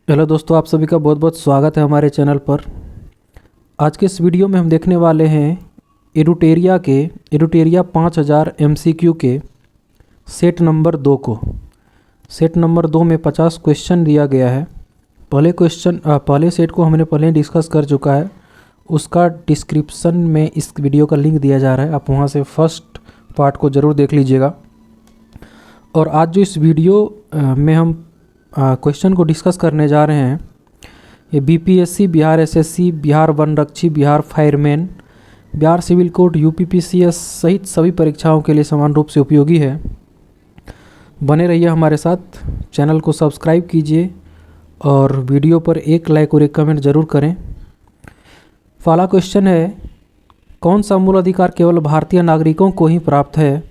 Hello दोस्तों, आप सभी का बहुत बहुत स्वागत है हमारे चैनल पर। आज के इस वीडियो में हम देखने वाले हैं एडुटेरिया 5000 MCQ के सेट नंबर 2 को। सेट नंबर 2 में 50 क्वेश्चन दिया गया है। पहले सेट को हमने पहले डिस्कस कर चुका है, उसका डिस्क्रिप्शन में इस वीडियो का लिंक दिया जा रहा है, आप वहां से फर्स्ट पार्ट को ज़रूर देख लीजिएगा। और आज जो इस वीडियो में हम क्वेश्चन को डिस्कस करने जा रहे हैं, ये BPSC, बिहार SSC, बिहार वनरक्षी, Bihar fireman, Bihar civil code, UPPCS सहित सभी परीक्षाओं के लिए समान रूप से उपयोगी है। बने रहिए हमारे साथ, चैनल को सब्सक्राइब कीजिए और वीडियो पर एक लाइक और एक कमेंट ज़रूर करें। पहला क्वेश्चन है, कौन सा मूल अधिकार केवल भारतीय नागरिकों को ही प्राप्त है?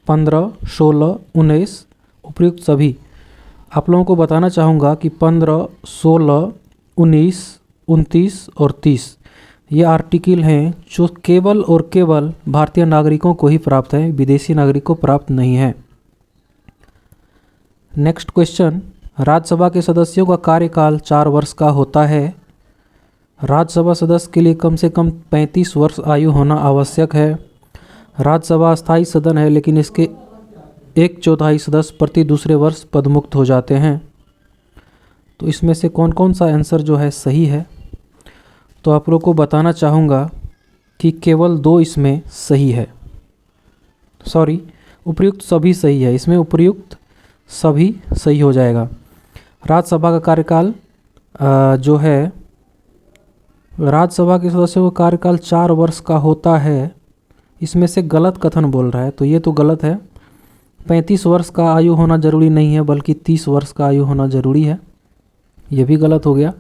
15, 16, 19 उपयुक्त सभी। आप लोगों को बताना चाहूँगा कि 15, 16, 19, 29 और 30 ये आर्टिकल हैं जो केवल और केवल भारतीय नागरिकों को ही प्राप्त है, विदेशी नागरिक को प्राप्त नहीं है। नेक्स्ट क्वेश्चन, राज्यसभा के सदस्यों का कार्यकाल 4 वर्ष का होता है। राज्यसभा सदस्य के लिए कम से कम 35 वर्ष आयु होना आवश्यक है। राज्यसभा अस्थायी सदन है, लेकिन इसके 1/4 सदस्य प्रति दूसरे वर्ष पदमुक्त हो जाते हैं। तो इसमें से कौन कौन सा आंसर जो है सही है? तो आप लोग को बताना चाहूँगा कि केवल 2 इसमें सही है। सॉरी, उपयुक्त सभी सही है, इसमें उपयुक्त सभी सही हो जाएगा। राज्यसभा का कार्यकाल जो है, राज्यसभा के सदस्यों का कार्यकाल 4 वर्ष का होता है, इसमें से गलत कथन बोल रहा है, तो ये तो गलत है। 35 वर्ष का आयु होना ज़रूरी नहीं है, बल्कि 30 वर्ष का आयु होना ज़रूरी है, ये भी गलत हो गया।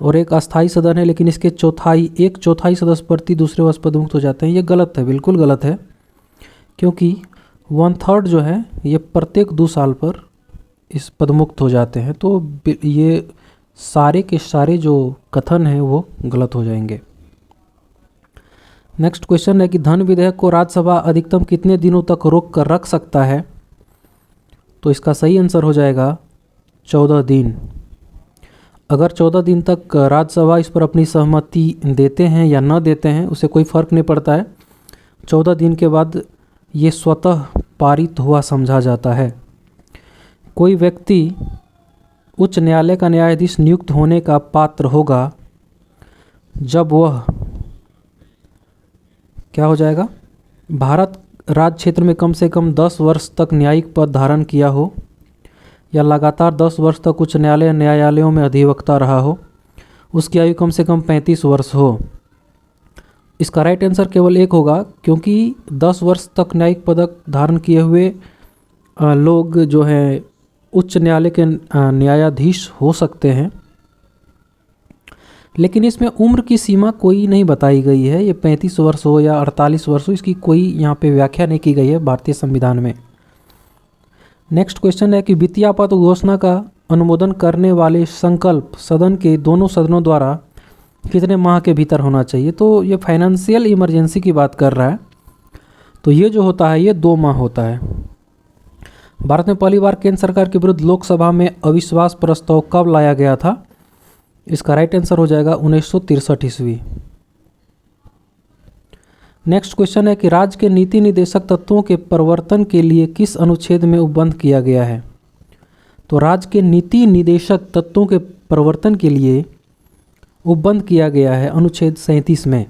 और एक अस्थायी सदन है, लेकिन इसके 1/4 सदस्य प्रति दूसरे वर्ष पदमुक्त हो जाते हैं, ये गलत है, बिल्कुल गलत है। क्योंकि 1/3 जो है ये प्रत्येक 2 साल पर इस पदमुक्त हो जाते हैं, तो ये सारे के सारे जो कथन हैं वो गलत हो जाएंगे। नेक्स्ट क्वेश्चन है कि धन विधेयक को राज्यसभा अधिकतम कितने दिनों तक रोक कर रख सकता है? तो इसका सही आंसर हो जाएगा 14 दिन। अगर 14 दिन तक राज्यसभा इस पर अपनी सहमति देते हैं या न देते हैं, उसे कोई फ़र्क नहीं पड़ता है। 14 दिन के बाद ये स्वतः पारित हुआ समझा जाता है। कोई व्यक्ति उच्च न्यायालय का न्यायाधीश नियुक्त होने का पात्र होगा जब वह क्या हो जाएगा, भारत राज्य क्षेत्र में कम से कम 10 वर्ष तक न्यायिक पद धारण किया हो, या लगातार 10 वर्ष तक उच्च न्यायालयों में अधिवक्ता रहा हो, उसकी आयु कम से कम 35 वर्ष हो। इसका राइट आंसर केवल एक होगा, क्योंकि 10 वर्ष तक न्यायिक पदक धारण किए हुए लोग जो हैं उच्च न्यायालय के न्यायाधीश हो सकते हैं, लेकिन इसमें उम्र की सीमा कोई नहीं बताई गई है। ये 35 वर्ष हो या 48 वर्ष हो, इसकी कोई यहाँ पे व्याख्या नहीं की गई है भारतीय संविधान में। नेक्स्ट क्वेश्चन है कि वित्तीय आपात घोषणा का अनुमोदन करने वाले संकल्प सदन के दोनों सदनों द्वारा कितने माह के भीतर होना चाहिए? तो ये फाइनेंशियल इमरजेंसी की बात कर रहा है, तो ये जो होता है ये 2 माह होता है। भारत में पहली बार केंद्र सरकार के विरुद्ध लोकसभा में अविश्वास प्रस्ताव कब लाया गया था? इसका राइट आंसर हो जाएगा 1963 ईस्वी। नेक्स्ट क्वेश्चन है कि राज्य के नीति निदेशक तत्वों के परिवर्तन के लिए किस अनुच्छेद में उपबंध किया गया है? तो राज्य के नीति निदेशक तत्वों के परिवर्तन के लिए उपबंध किया गया है अनुच्छेद 37 में।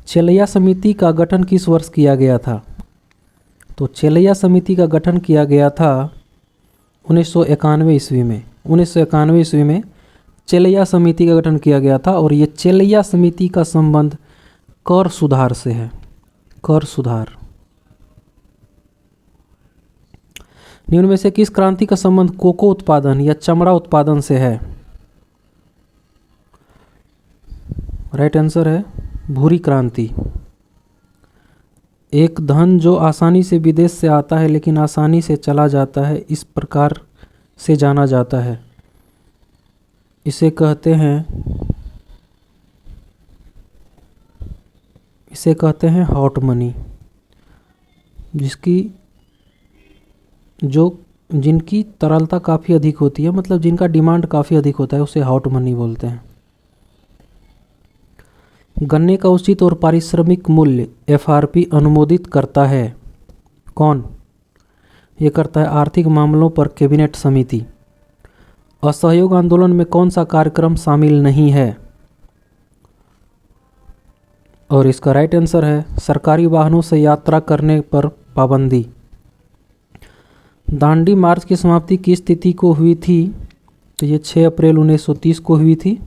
चेलैया समिति का गठन किस वर्ष किया गया था? तो चेलैया समिति का गठन किया गया था 1991 ईस्वी में। 1991 ईस्वी में चेलैया समिति का गठन किया गया था, और ये चेलैया समिति का संबंध कर सुधार से है। कर सुधार। निम्न में से किस क्रांति का संबंध कोको उत्पादन या चमड़ा उत्पादन से है? राइट आंसर है भूरी क्रांति। एक धन जो आसानी से विदेश से आता है लेकिन आसानी से चला जाता है, इस प्रकार से जाना जाता है। इसे कहते हैं हॉट मनी, जिसकी जो जिनकी तरलता काफ़ी अधिक होती है, मतलब जिनका डिमांड काफ़ी अधिक होता है, उसे हॉट मनी बोलते हैं। गन्ने का उचित और पारिश्रमिक मूल्य एफआरपी अनुमोदित करता है कौन? ये करता है आर्थिक मामलों पर कैबिनेट समिति। असहयोग आंदोलन में कौन सा कार्यक्रम शामिल नहीं है? और इसका राइट आंसर है सरकारी वाहनों से यात्रा करने पर पाबंदी। दांडी मार्च की समाप्ति किस तिथि को हुई थी? तो ये 6 अप्रैल 1930 को हुई थी।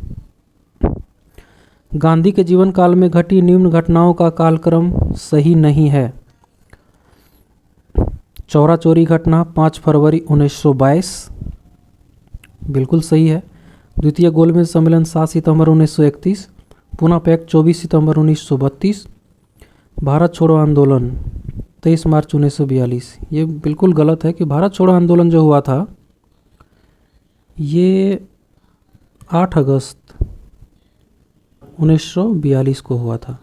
गांधी के जीवन काल में घटी निम्न घटनाओं का कालक्रम सही नहीं है। चौरा चोरी घटना 5 फरवरी 1922 बिल्कुल सही है। द्वितीय गोलमेज सम्मेलन 7 सितंबर 1931। पुणे पैक्ट 24 सितंबर 1932। भारत छोड़ो आंदोलन 23 मार्च 1942। ये बिल्कुल गलत है कि भारत छोड़ो आंदोलन जो हुआ था ये 8 अगस्त 1942 को हुआ था।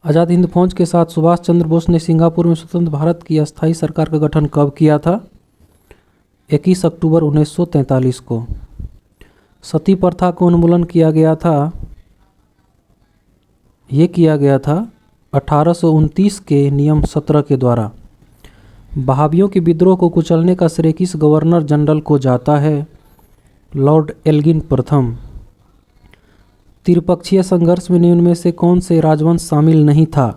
आज़ाद हिंद फौज के साथ सुभाष चंद्र बोस ने सिंगापुर में स्वतंत्र भारत की अस्थायी सरकार का गठन कब किया था? 21 अक्टूबर 1943 को। सती प्रथा को उन्मूलन किया गया था, ये किया गया था 1829 के नियम 17 के द्वारा। बहावियों के विद्रोह को कुचलने का श्रेय किस गवर्नर जनरल को जाता है? लॉर्ड एल्गिन प्रथम। त्रिपक्षीय संघर्ष में निम्न में से कौन से राजवंश शामिल नहीं था?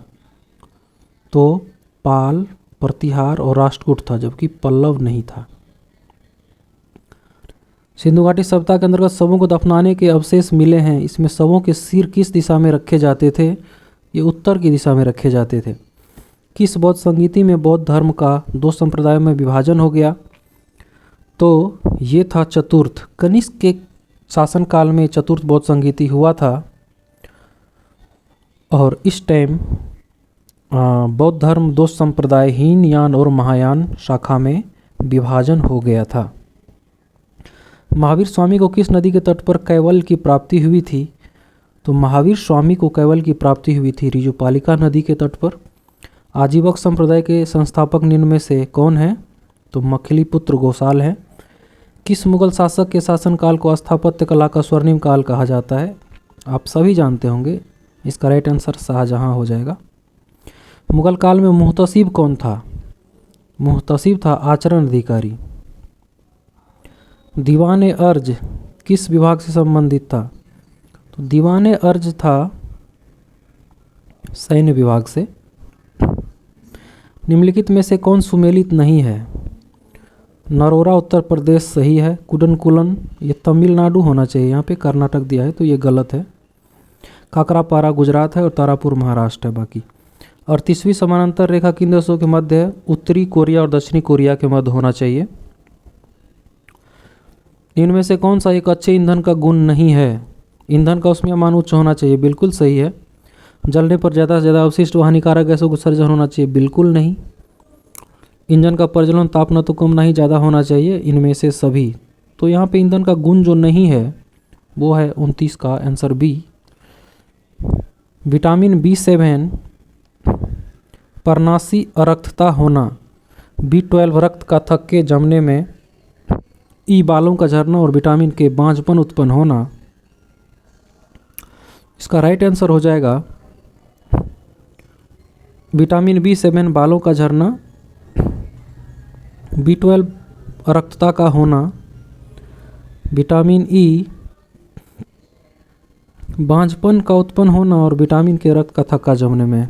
तो पाल, प्रतिहार और राष्ट्रकूट था, जबकि पल्लव नहीं था। सिंधु घाटी सभ्यता के अंतर्गत शवों को दफनाने के अवशेष मिले हैं। इसमें शवों के सिर किस दिशा में रखे जाते थे? ये उत्तर की दिशा में रखे जाते थे। किस बौद्ध संगीति में बौद्ध धर्म का 2 संप्रदायों में विभाजन हो गया? तो ये था चतुर्थ। कनिष्क के शासनकाल में चतुर्थ बौद्ध संगीति हुआ था और इस टाइम बौद्ध धर्म 2 संप्रदाय हीनयान और महायान शाखा में विभाजन हो गया था। महावीर स्वामी को किस नदी के तट पर कैवल्य की प्राप्ति हुई थी? तो महावीर स्वामी को कैवल्य की प्राप्ति हुई थी ऋजुपालिका नदी के तट पर। आजीवक संप्रदाय के संस्थापक निम्न में से कौन है? तो मखिलीपुत्र गोसाल हैं। किस मुगल शासक के शासनकाल को स्थापत्य कला का स्वर्णिम काल कहा जाता है? आप सभी जानते होंगे, इसका राइट आंसर शाहजहां हो जाएगा। मुगल काल में मुहतसिब कौन था? मुहतसिब था आचरण अधिकारी। दीवाने अर्ज किस विभाग से संबंधित था? तो दीवाने अर्ज था सैन्य विभाग से। निम्नलिखित में से कौन सुमेलित नहीं है? नरोरा उत्तर प्रदेश सही है। कुडनकुलन ये तमिलनाडु होना चाहिए, यहाँ पे कर्नाटक दिया है तो ये गलत है। काकरापारा गुजरात है और तारापुर महाराष्ट्र है बाकी। और 30वीं समानांतर रेखा किन देशों के मध्य है? उत्तरी कोरिया और दक्षिणी कोरिया के मध्य होना चाहिए। इनमें से कौन सा एक अच्छे ईंधन का गुण नहीं है? ईंधन का ऊष्मीय मान उच्च होना चाहिए, बिल्कुल सही है। जलने पर ज़्यादा से ज़्यादा अवशिष्ट व हानिकारक गैसों का सर्जन होना चाहिए, बिल्कुल नहीं। इंजन का प्रज्वलन ताप न तो कम ना ही ज़्यादा होना चाहिए, इनमें से सभी। तो यहाँ पे ईंधन का गुण जो नहीं है वो है 29 का आंसर बी। विटामिन B7 पर्णाशी अरक्तता होना, B12 रक्त का थक्के जमने में, ई बालों का झरना और विटामिन के बांझपन उत्पन्न होना। इसका राइट आंसर हो जाएगा विटामिन B7 बालों का झरना, B12 रक्तता का होना, विटामिन ई बांझपन का उत्पन्न होना और विटामिन के रक्त का थक्का जमने में।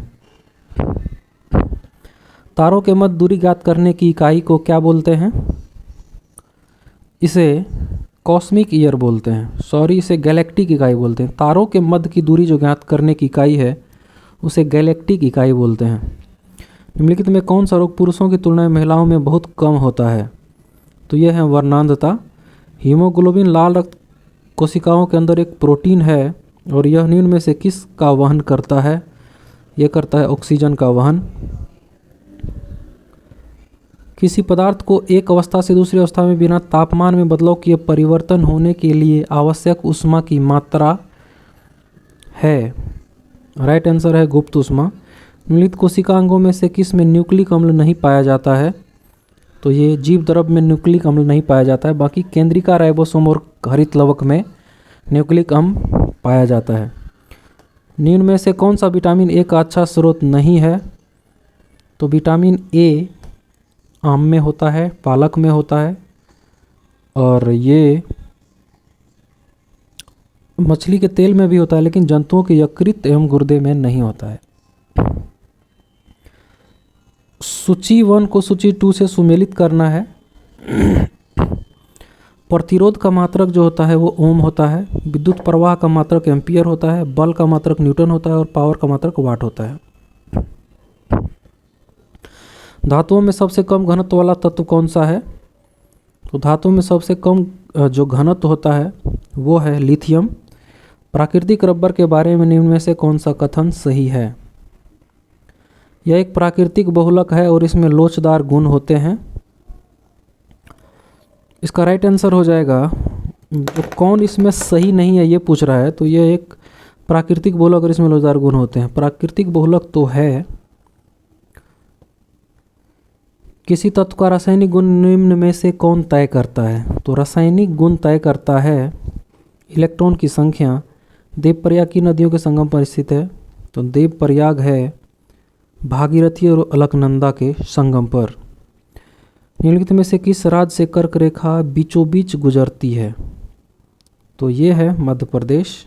तारों के मध्य दूरी ज्ञात करने की इकाई को क्या बोलते हैं? इसे कॉस्मिक ईयर बोलते हैं, सॉरी इसे गैलेक्टिक इकाई बोलते हैं। तारों के मध्य की दूरी जो ज्ञात करने की इकाई है उसे गैलेक्टिक इकाई बोलते हैं। निम्नलिखित में कौन सा रोग पुरुषों की तुलना में महिलाओं में बहुत कम होता है? तो यह है वर्णांधता। हीमोग्लोबिन लाल रक्त कोशिकाओं के अंदर एक प्रोटीन है और यह निम्न में से किस का वहन करता है? यह करता है ऑक्सीजन का वहन। किसी पदार्थ को एक अवस्था से दूसरी अवस्था में बिना तापमान में बदलाव किए परिवर्तन होने के लिए आवश्यक ऊष्मा की मात्रा है? राइट आंसर है गुप्त ऊष्मा। निम्नलिखित कोशिकांगों में से किस में न्यूक्लिक अम्ल नहीं पाया जाता है? तो ये जीव द्रव्य में न्यूक्लिक अम्ल नहीं पाया जाता है। बाकी केंद्रिका, राइबोसोम और हरित लवक में न्यूक्लिक अम्ल पाया जाता है। निम्न में से कौन सा विटामिन ए का अच्छा स्रोत नहीं है? तो विटामिन ए आम में होता है, पालक में होता है, और ये मछली के तेल में भी होता है, लेकिन जंतुओं के यकृत एवं गुर्दे में नहीं होता है। सूची 1 को सूची 2 से सुमेलित करना है। प्रतिरोध का मात्रक जो होता है वो ओम होता है, विद्युत प्रवाह का मात्रक एम्पियर होता है, बल का मात्रक न्यूटन होता है और पावर का मात्रक वाट होता है। धातुओं में सबसे कम घनत्व वाला तत्व कौन सा है? तो धातुओं में सबसे कम जो घनत्व होता है वो है लिथियम। प्राकृतिक रबर के बारे में निम्न में से कौन सा कथन सही है? यह एक प्राकृतिक बहुलक है और इसमें लोचदार गुण होते हैं। इसका राइट आंसर हो जाएगा, तो कौन इसमें सही नहीं है ये पूछ रहा है, तो ये एक प्राकृतिक बहुलक और इसमें लोचदार गुण होते हैं। प्राकृतिक बहुलक तो है। किसी तत्व का रासायनिक गुण निम्न में से कौन तय करता है? तो रासायनिक गुण तय करता है इलेक्ट्रॉन की संख्या। देवप्रयाग की नदियों के संगम पर स्थित है, तो देवप्रयाग है भागीरथी और अलकनंदा के संगम पर। निम्नलिखित में से किस राज्य से कर्क रेखा बीचों बीच गुजरती है? तो ये है मध्य प्रदेश।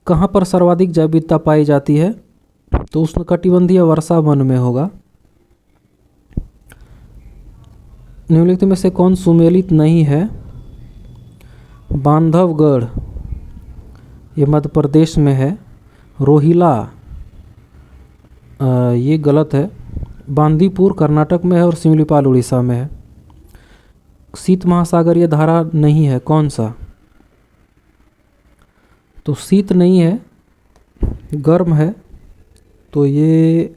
कहाँ पर सर्वाधिक जैव विविधता पाई जाती है? तो उष्णकटिबंधीय वर्षा वन में होगा। निम्नलिखित में से कौन सुमेलित नहीं है? बांधवगढ़ ये मध्य प्रदेश में है। रोहिला ये गलत है। बांदीपुर कर्नाटक में है और सिमलीपाल उड़ीसा में है। शीत महासागरीय धारा नहीं है, कौन सा? तो शीत नहीं है, गर्म है, तो ये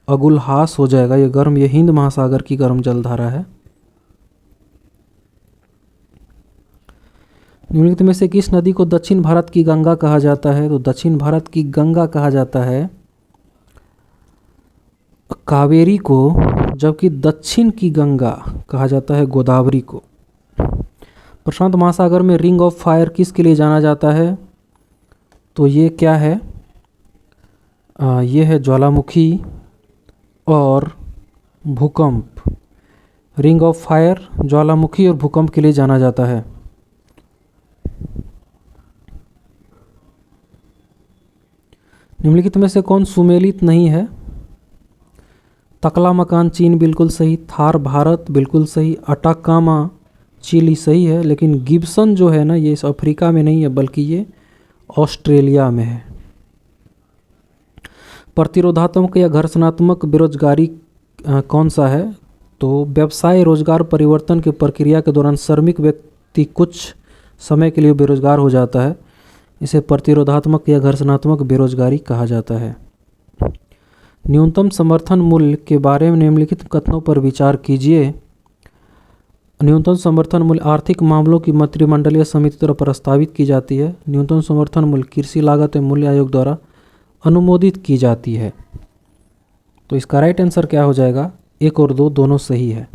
अगुलहास हो जाएगा। ये गर्म, ये हिंद महासागर की गर्म जलधारा है। निम्नलिखित में से किस नदी को दक्षिण भारत की गंगा कहा जाता है? तो दक्षिण भारत की गंगा कहा जाता है कावेरी को, जबकि दक्षिण की गंगा कहा जाता है गोदावरी को। प्रशांत महासागर में रिंग ऑफ फायर किसके लिए जाना जाता है? तो ये क्या है? ये है ज्वालामुखी और भूकंप। रिंग ऑफ फायर ज्वालामुखी और भूकंप के लिए जाना जाता है। निम्नलिखित में से कौन सुमेलित नहीं है? तकलामकान चीन बिल्कुल सही, थार भारत बिल्कुल सही, अटाकामा चिली सही है, लेकिन गिब्सन जो है ना ये इस अफ्रीका में नहीं है बल्कि ये ऑस्ट्रेलिया में है। प्रतिरोधात्मक या घर्षणात्मक बेरोजगारी कौन सा है? तो व्यवसाय रोजगार परिवर्तन की प्रक्रिया के दौरान श्रमिक व्यक्ति कुछ समय के लिए बेरोजगार हो जाता है, इसे प्रतिरोधात्मक या घर्षणात्मक बेरोजगारी कहा जाता है। न्यूनतम समर्थन मूल्य के बारे में निम्नलिखित कथनों पर विचार कीजिए। न्यूनतम समर्थन मूल्य आर्थिक मामलों की मंत्रिमंडलीय समिति द्वारा प्रस्तावित की जाती है। न्यूनतम समर्थन मूल्य कृषि लागत एवं मूल्य आयोग द्वारा अनुमोदित की जाती है। तो इसका राइट आंसर क्या हो जाएगा? 1 और 2 दोनों सही है।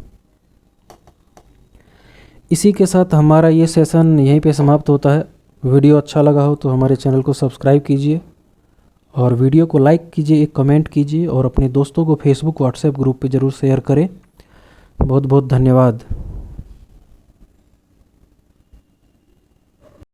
इसी के साथ हमारा ये सेशन यहीं पे समाप्त होता है। वीडियो अच्छा लगा हो तो हमारे चैनल को सब्सक्राइब कीजिए और वीडियो को लाइक कीजिए, एक कमेंट कीजिए और अपने दोस्तों को फेसबुक व्हाट्सएप ग्रुप पे ज़रूर शेयर करें। बहुत बहुत धन्यवाद।